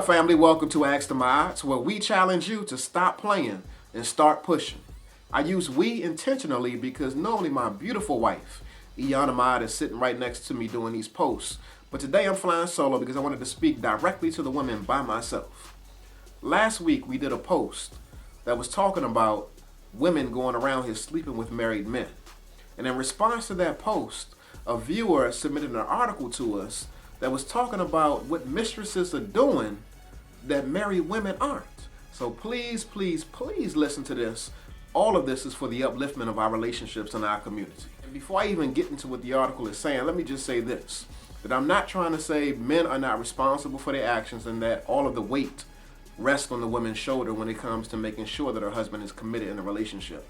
up, family? Welcome to Ask the Mods, where we challenge you to stop playing and start pushing. I use we intentionally because normally my beautiful wife, Iana Mod, is sitting right next to me doing these posts. But today I'm flying solo because I wanted to speak directly to the women by myself. Last week we did a post that was talking about women going around here sleeping with married men. And in response to that post, a viewer submitted an article to us that was talking about what mistresses are doing that married women aren't. So please, please, please listen to this. All of this is for the upliftment of our relationships in our community. And before I even get into what the article is saying, let me just say this, that I'm not trying to say men are not responsible for their actions and that all of the weight rests on the woman's shoulder when it comes to making sure that her husband is committed in a relationship.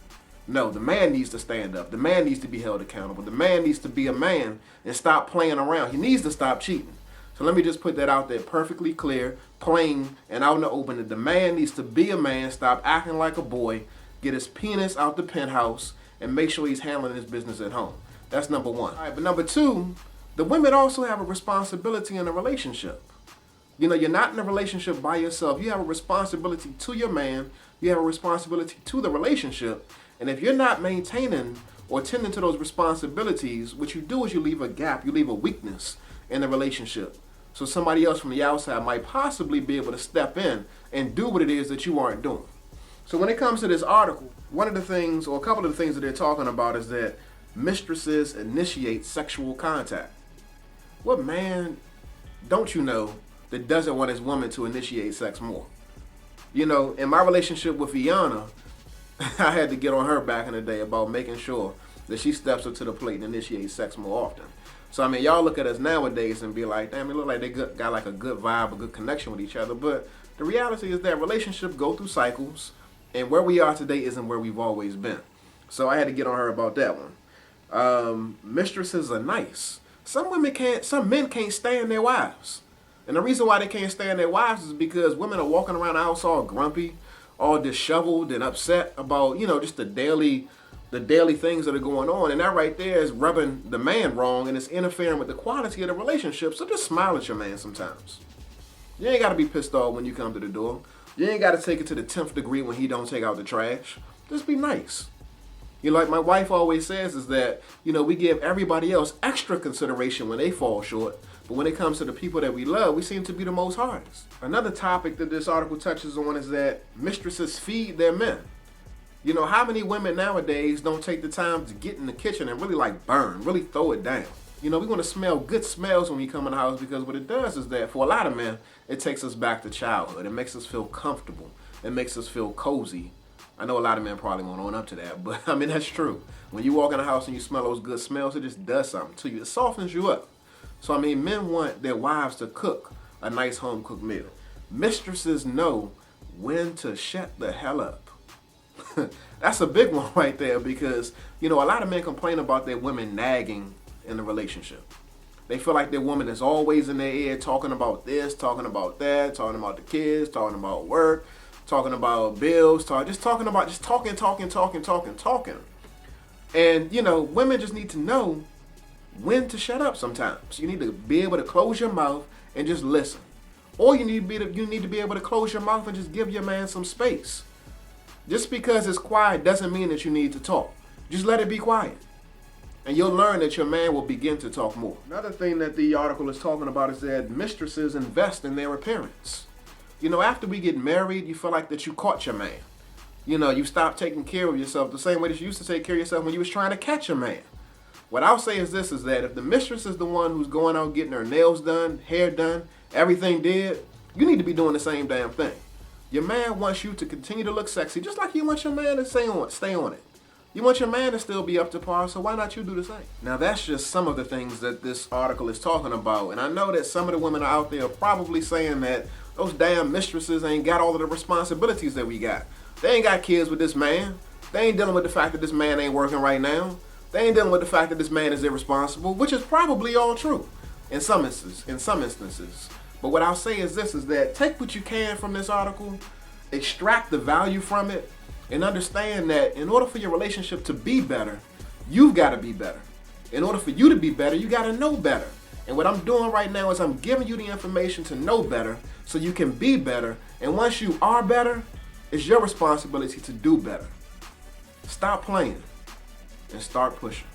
No, the man needs to stand up. The man needs to be held accountable. The man needs to be a man and stop playing around. He needs to stop cheating. So let me just put that out there perfectly clear, plain, and out in the open. That the man needs to be a man, stop acting like a boy, get his penis out the penthouse, and make sure he's handling his business at home. That's number one. All right, but number two, the women also have a responsibility in a relationship. You know, you're not in a relationship by yourself. You have a responsibility to your man. You have a responsibility to the relationship. And if you're not maintaining or tending to those responsibilities, what you do is you leave a gap, you leave a weakness in the relationship. So somebody else from the outside might possibly be able to step in and do what it is that you aren't doing. So when it comes to this article, one of the things, or a couple of the things that they're talking about is that mistresses initiate sexual contact. What man don't you know that doesn't want his woman to initiate sex more? You know, in my relationship with Iana, I had to get on her back in the day about making sure that she steps up to the plate and initiates sex more often. So, I mean, y'all look at us nowadays and be like, damn, it look like they got like a good vibe, a good connection with each other. But the reality is that relationships go through cycles, and where we are today isn't where we've always been. So I had to get on her about that one. Mistresses are nice. Some men can't stand their wives. And the reason why they can't stand their wives is because women are walking around the house all grumpy, all disheveled and upset about, you know, just the daily things that are going on. And that right there is rubbing the man wrong, and it's interfering with the quality of the relationship. So just smile at your man sometimes. You ain't got to be pissed off when you come to the door. You ain't got to take it to the 10th degree when he don't take out the trash. Just be nice. You know, like my wife always says is that, you know, we give everybody else extra consideration when they fall short. But when it comes to the people that we love, we seem to be the most hardest. Another topic that this article touches on is that mistresses feed their men. You know, how many women nowadays don't take the time to get in the kitchen and really like burn, really throw it down? You know, we want to smell good smells when we come in the house because what it does is that for a lot of men, it takes us back to childhood. It makes us feel comfortable. It makes us feel cozy. I know a lot of men probably won't own up to that, but I mean, that's true. When you walk in the house and you smell those good smells, it just does something to you. It softens you up. So, I mean, men want their wives to cook a nice home-cooked meal. Mistresses know when to shut the hell up. That's a big one right there because, you know, a lot of men complain about their women nagging in the relationship. They feel like their woman is always in their ear talking about this, talking about that, talking about the kids, talking about work, talking about bills, talking. And, you know, women just need to know when to shut up sometimes. You need to be able to close your mouth and just listen. Or you need to be able to close your mouth and just give your man some space. Just because it's quiet doesn't mean that you need to talk. Just let it be quiet. And you'll learn that your man will begin to talk more. Another thing that the article is talking about is that mistresses invest in their appearance. You know, after we get married, you feel like that you caught your man. You know, you stop taking care of yourself the same way that you used to take care of yourself when you was trying to catch a man. What I'll say is this, is that if the mistress is the one who's going out getting her nails done, hair done, everything did, you need to be doing the same damn thing. Your man wants you to continue to look sexy, just like you want your man to stay on it. You want your man to still be up to par, so why not you do the same? Now, that's just some of the things that this article is talking about. And I know that some of the women out there are probably saying that those damn mistresses ain't got all of the responsibilities that we got. They ain't got kids with this man. They ain't dealing with the fact that this man ain't working right now. They ain't dealing with the fact that this man is irresponsible, which is probably all true in some instances. But what I'll say is this, is that take what you can from this article, extract the value from it, and understand that in order for your relationship to be better, you've got to be better. In order for you to be better, you got to know better. And what I'm doing right now is I'm giving you the information to know better so you can be better. And once you are better, it's your responsibility to do better. Stop playing and start pushing.